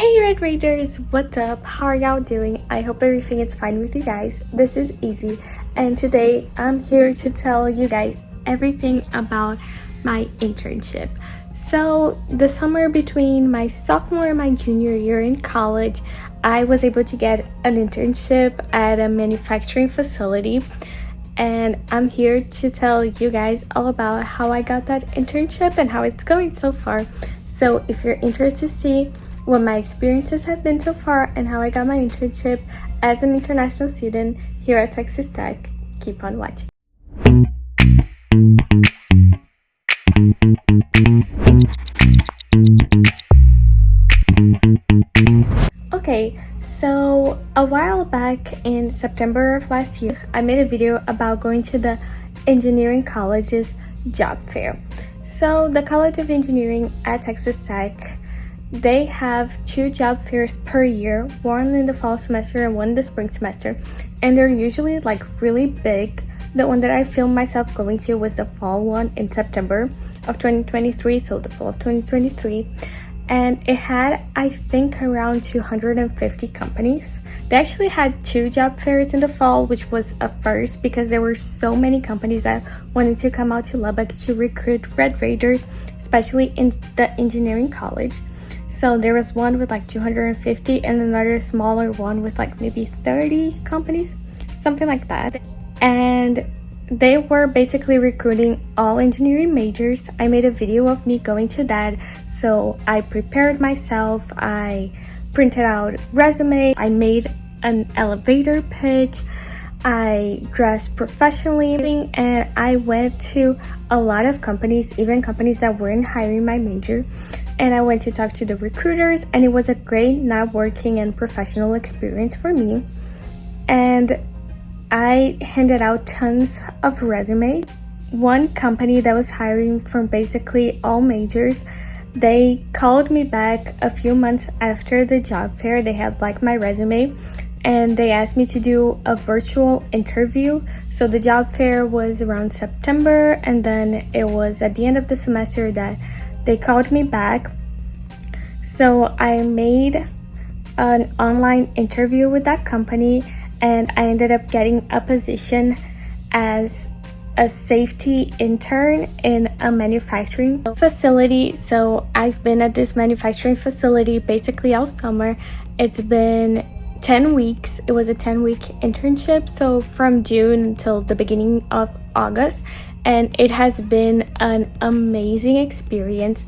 Hey Red Raiders, what's up? How are y'all doing? I hope everything is fine with you guys. This is Izzy, and today I'm here to tell you guys everything about my internship. So the summer between my sophomore and my junior year in college, I was able to get an internship at a manufacturing facility, and I'm here to tell you guys all about how I got that internship and how it's going so far. So if you're interested to see what my experiences have been so far and how I got my internship as an international student here at Texas Tech, keep on watching. Okay, so a while back in September of last year, I made a video about going to the engineering college's job fair. So the College of Engineering at Texas Tech, they have 2 job fairs per year, one in the fall semester and one in the spring semester, and they're usually like really big. The one that I filmed myself going to was the fall one in September of 2023, so the fall of 2023, and it had, I think, around 250 companies. They actually had 2 job fairs in the fall, which was a first because there were so many companies that wanted to come out to Lubbock to recruit Red Raiders, especially in the engineering college. So there was one with like 250 and another smaller one with like maybe 30 companies, something like that. And they were basically recruiting all engineering majors. I made a video of me going to that. So I prepared myself, I printed out resumes, I made an elevator pitch, I dressed professionally, and I went to a lot of companies, even companies that weren't hiring my major. And I went to talk to the recruiters, and it was a great networking and professional experience for me. And I handed out tons of resumes. One company that was hiring from basically all majors, they called me back a few months after the job fair. They had liked my resume and they asked me to do a virtual interview. So the job fair was around September, and then it was at the end of the semester that they called me back. So I made an online interview with that company, and I ended up getting a position as a safety intern in a manufacturing facility. So I've been at this manufacturing facility basically all summer. It's been 10 weeks. It was a 10-week internship, so from June until the beginning of August, and it has been an amazing experience.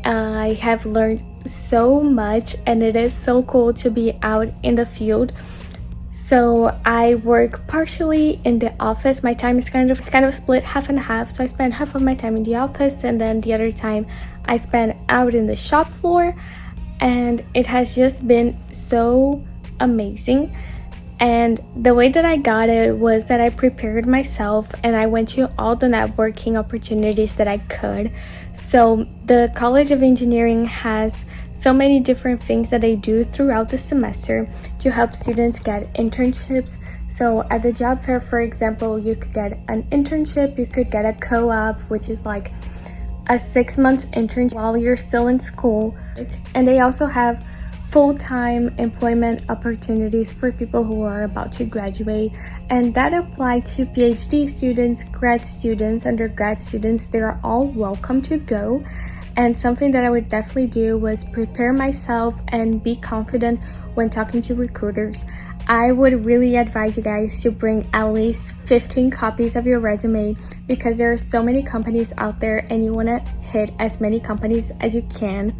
I have learned so much, and it is so cool to be out in the field. So I work partially in the office. My time is kind of split half and half. So I spend half of my time in the office, and then the other time I spend out in the shop floor. And it has just been so amazing. And the way that I got it was that I prepared myself and I went to all the networking opportunities that I could. So the College of Engineering has so many different things that they do throughout the semester to help students get internships. So at the job fair, for example, you could get an internship, you could get a co-op, which is like a 6-month internship while you're still in school. And they also have full-time employment opportunities for people who are about to graduate, and that apply to PhD students, grad students, undergrad students. They are all welcome to go. And something that I would definitely do was prepare myself and be confident when talking to recruiters. I would really advise you guys to bring at least 15 copies of your resume because there are so many companies out there and you want to hit as many companies as you can.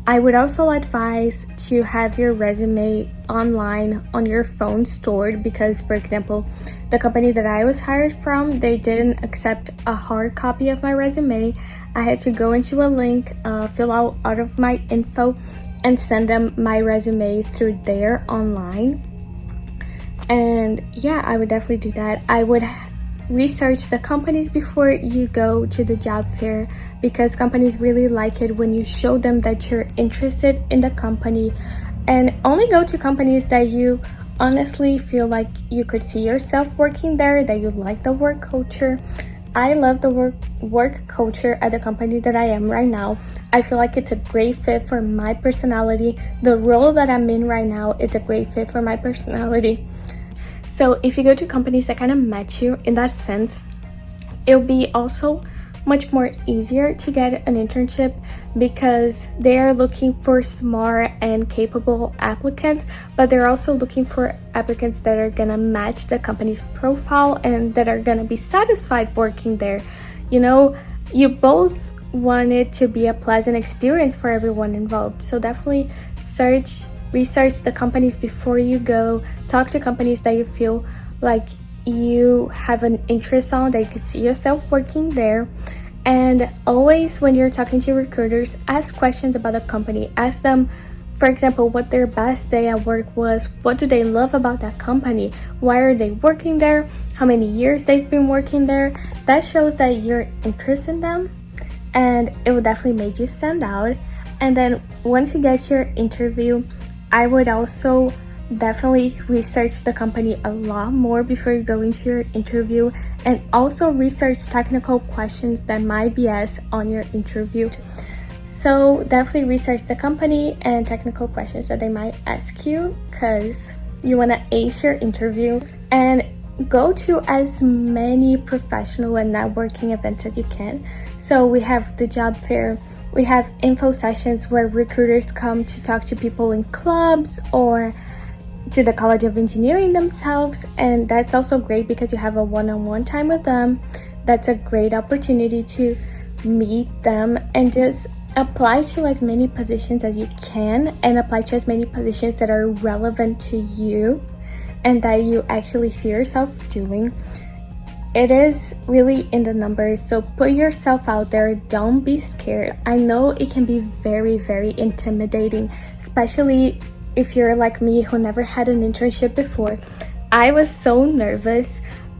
I would also advise to have your resume online on your phone stored because, for example, the company that I was hired from, they didn't accept a hard copy of my resume. I had to go into a link, fill out all of my info, and send them my resume through there online. And yeah, I would definitely do that. I would research the companies before you go to the job fair because companies really like it when you show them that you're interested in the company, and only go to companies that you honestly feel like you could see yourself working there, that you like the work culture. I love the work culture at the company that I am right now. I feel like it's a great fit for my personality. The role that I'm in right now is a great fit for my personality. So if you go to companies that kind of match you in that sense, it'll be also much more easier to get an internship because they are looking for smart and capable applicants, but they're also looking for applicants that are gonna match the company's profile and that are gonna be satisfied working there. You know, you both want it to be a pleasant experience for everyone involved, so definitely research the companies before you go. Talk to companies that you feel like you have an interest on, that you could see yourself working there. And always when you're talking to recruiters, ask questions about the company. Ask them, for example, what their best day at work was. What do they love about that company? Why are they working there? How many years they've been working there? That shows that you're interested in them, and it will definitely make you stand out. And then once you get your interview, I would also definitely research the company a lot more before you go into your interview, and also research technical questions that might be asked on your interview. So definitely research the company and technical questions that they might ask you, because you want to ace your interview. And go to as many professional and networking events as you can. So we have the job fair, we have info sessions where recruiters come to talk to people in clubs or to the College of Engineering themselves, and that's also great because you have a one-on-one time with them. That's a great opportunity to meet them and just apply to as many positions as you can, and apply to as many positions that are relevant to you and that you actually see yourself doing. It is really in the numbers, so put yourself out there. Don't be scared. I know it can be very, very intimidating, especially if you're like me who never had an internship before. I was so nervous,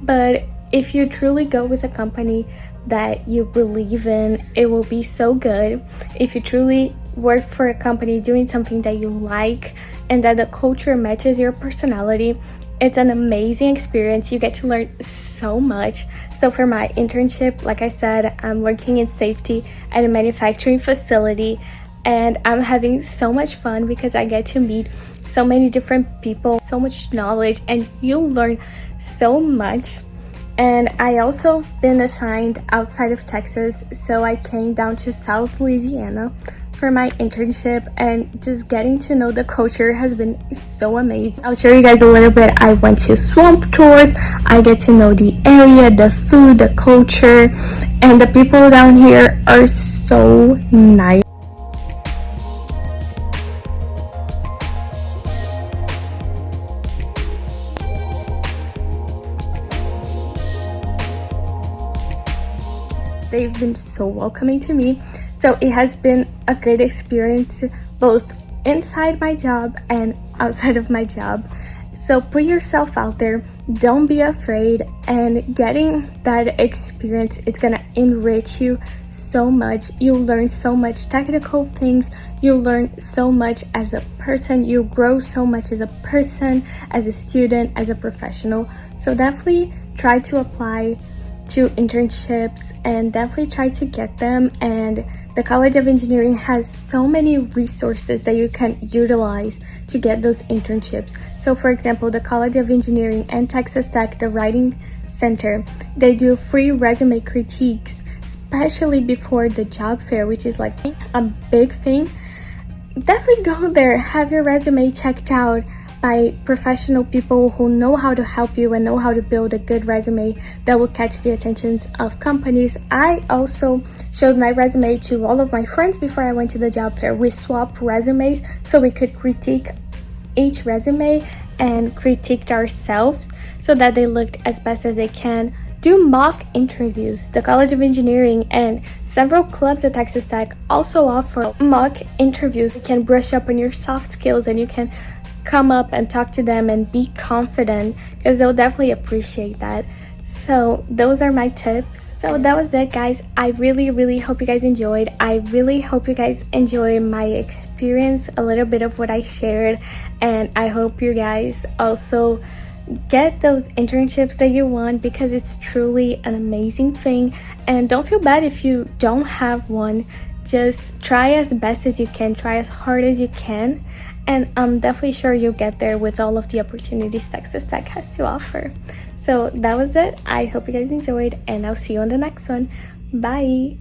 but if you truly go with a company that you believe in, it will be so good. If you truly work for a company doing something that you like and that the culture matches your personality, it's an amazing experience. You get to learn so much. So for my internship, like I said, I'm working in safety at a manufacturing facility, and I'm having so much fun because I get to meet so many different people, so much knowledge, and you'll learn so much. And I also been assigned outside of Texas, so I came down to South Louisiana for my internship, and just getting to know the culture has been so amazing. I'll show you guys a little bit. I went to swamp tours. I get to know the area, the food, the culture, and the people down here are so nice. They've been so welcoming to me. So it has been a great experience both inside my job and outside of my job. So put yourself out there, don't be afraid, and getting that experience, it's gonna enrich you so much. You'll learn so much technical things, you'll learn so much as a person, you'll grow so much as a person, as a student, as a professional. So definitely try to apply to internships and definitely try to get them. And the College of Engineering has so many resources that you can utilize to get those internships. So for example, the College of Engineering and Texas Tech, the Writing Center, they do free resume critiques, especially before the job fair, which is like a big thing. Definitely go there, have your resume checked out by professional people who know how to help you and know how to build a good resume that will catch the attentions of companies. I also showed my resume to all of my friends before I went to the job fair. We swapped resumes so we could critique each resume and critiqued ourselves so that they looked as best as they can. Do mock interviews. The College of Engineering and several clubs at Texas Tech also offer mock interviews. You can brush up on your soft skills and you can come up and talk to them and be confident, because they'll definitely appreciate that. So those are my tips. So that was it, guys. I really hope you guys enjoyed. I really hope you guys enjoy my experience, a little bit of what I shared, and I hope you guys also get those internships that you want, because it's truly an amazing thing. And don't feel bad if you don't have one. Just try as best as you can, try as hard as you can, and I'm definitely sure you'll get there with all of the opportunities Texas Tech has to offer. So that was it. I hope you guys enjoyed, and I'll see you on the next one. Bye.